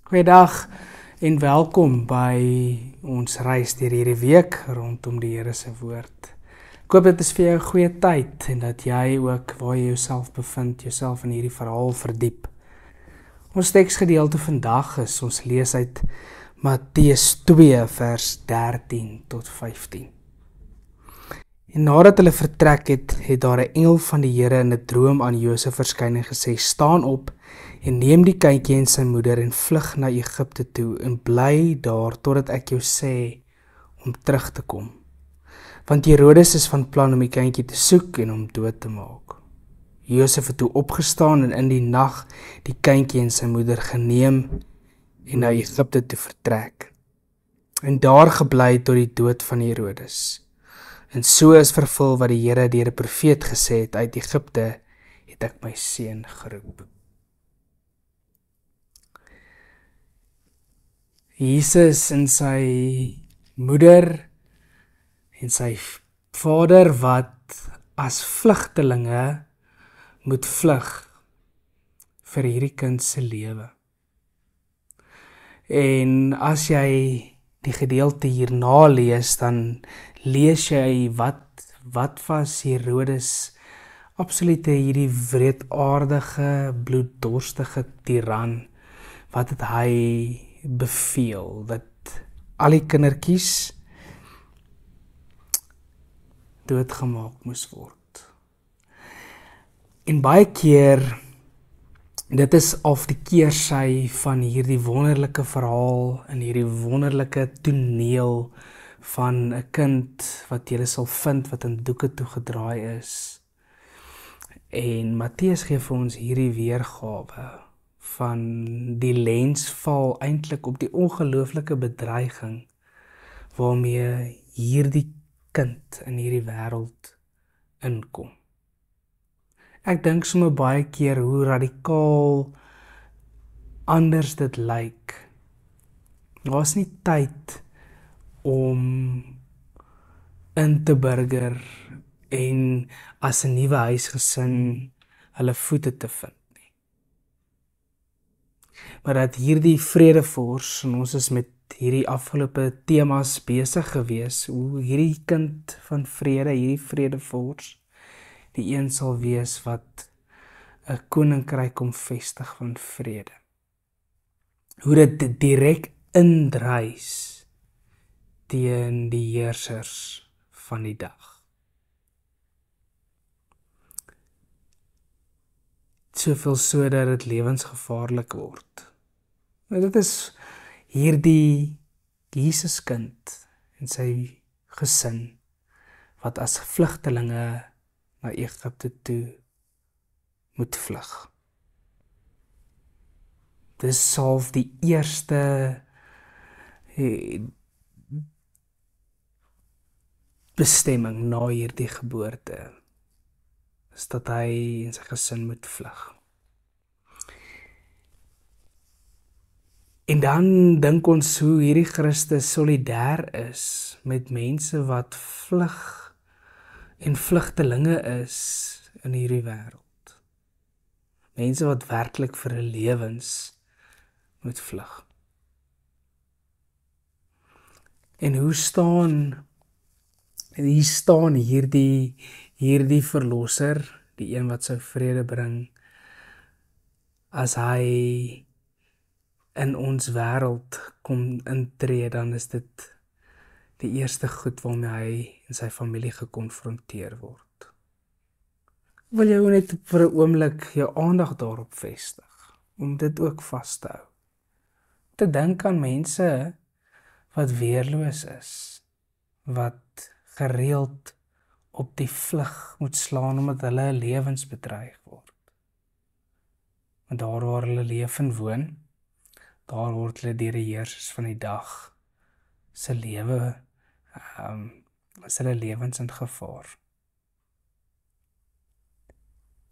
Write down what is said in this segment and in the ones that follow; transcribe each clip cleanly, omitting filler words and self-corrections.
Goeiedag en welkom by ons reis deur hierdie week rondom die Here se woord. Ek hoop dit is vir jou 'n goeie tyd en dat jy ook waar jy jouself bevind, jouself in hierdie verhaal verdiep. Ons teksgedeelte vandag is ons lees uit Matteus 2 vers 13 tot 15. En nadat hulle vertrek het, het daar 'n engel van die Here in 'n droom aan Josef verskyn en gesê: "Staan op en neem die kindjie en sy moeder en vlug na Egipte toe en bly daar totdat ek jou sê om terug te kom. Want Herodes is van plan om die kindjie te soek en hom dood te maak." Josef het toe opgestaan en in die nag die kindjie en sy moeder geneem en na Egipte toe vertrek. En daar gebly tot die dood van Herodes. En so is vervul wat die Here deur 'n profeet gesê het: "Uit Egipte het ek my seun geroep." Jesus en sy moeder en sy vader wat as vlugtelinge moet vlug vir hierdie kind se lewe. En as jy die gedeelte hierna lees, dan lees jy wat was Herodes absolute hierdie wreedaardige, bloeddorstige tiran. Wat het hy beveel? Dat al die kindertjies doodgemaak moes word. En baie keer, dit is of die keersy van hierdie wonderlike verhaal en hierdie wonderlike toneel van 'n kind wat jy sal vind wat in doeke toegedraai is. En Matteus gee vir ons hierdie weergawe van die lens val eintlik op die ongelooflike bedreiging waarmee hierdie kind in hierdie wêreld inkom. Ek dink sommer baie keer hoe radikaal anders dit lyk. Daar's nie tyd om in te burger en as 'n nuwe huisgesin hulle voete te vind nie. Maar dat hierdie vredevors, en ons is met hierdie afgelope temas besig gewees, hoe hierdie kind van vrede, hierdie vredevors, die een sal wees wat 'n koninkryk kom vestig van vrede. Hoe dit direk indruis teen die heersers van die dag. Soveel so dat dit lewensgevaarlik word. Nou dit is hierdie Jesuskind en sy gesin wat as vlugtelinge na Egipte toe moet vlug. Dis self die eerste bestemming na hierdie geboorte, is dat hy en sy gesin moet vlug. En dan dink ons hoe hierdie Christus solidêr is met mense wat vlug en vlugtelinge is in hierdie wêreld. Mense wat werklik vir hul lewens moet vlug. En hoe staan hierdie verlosser, die een wat sou vrede bring, as hy in ons wêreld kom intree, dan is dit die eerste goed waarmee hy en sy familie gekonfronteer word. Wil jy net vir 'n oomblik jou aandag daarop vestig, om dit ook vas te hou. Te dink aan mense wat weerloos is, wat gereeld op die vlug moet slaan omdat hulle lewens bedreig word. Want daar waar hulle leef en woon, daar word hulle deur die heersers van die dag se lewe, is hulle lewens in gevaar.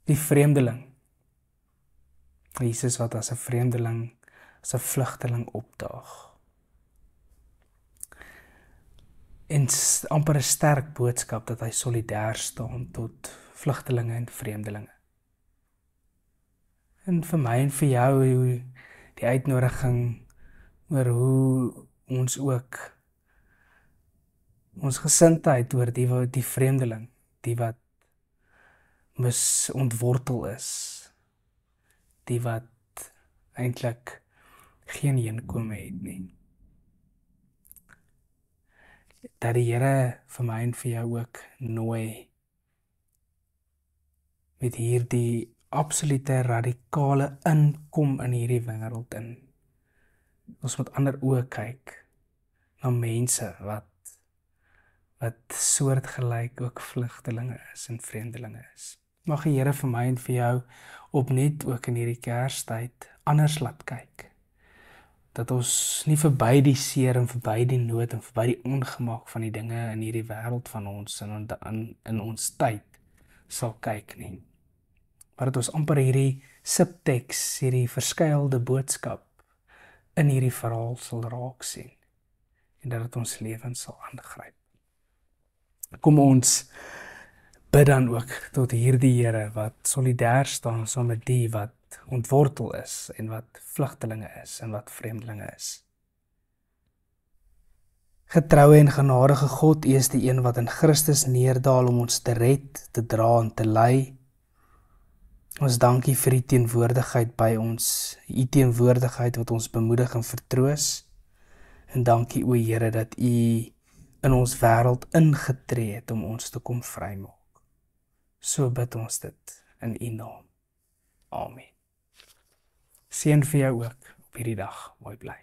Die vreemdeling, Jesus wat as 'n vreemdeling, as 'n vlugteling opdaag. En amper 'n sterk boodskap dat hy solidêr staan tot vlugtelinge en vreemdelinge. En vir my en vir jou, die uitnodiging oor hoe ons ook ons gesindheid oor die vreemdeling, die wat misontwortel is, die wat eintlik geen heenkome het nie. Dat die Here vir my en vir jou ook nooi met hierdie absolute radikale inkom in hierdie wêreld in. Ons moet ander oë kyk na mense wat soortgelyk ook vlugtelinge is en vreemdelinge is. Mag die Here vir my en vir jou opnuut ook in hierdie Kerstyd anders laat kyk. Dat ons nie verby die seer en verby die nood en verby die ongemak van die dinge in hierdie wêreld van ons in ons tyd sal kyk nie. Maar dat ons amper hierdie subteks, hierdie verskuilde boodskap in hierdie verhaal sal raak sien en dat dit ons lewens sal aangryp. Kom ons bid dan ook tot hierdie Here wat solidêr staan saam met die wat ontwortel is en wat vlugtelinge is en wat vreemdelinge is. Getroue en genadige God, U is die een wat in Christus neerdaal om ons te red, te dra en te lei. Ons dankie vir U teenwoordigheid by ons, U teenwoordigheid wat ons bemoedig en vertroos. En dankie o Here dat U in ons wêreld ingetree het om ons te kom vrymaak. So bid ons dit in U naam. Amen. Seën vir jou ook op hierdie dag. Mooi bly.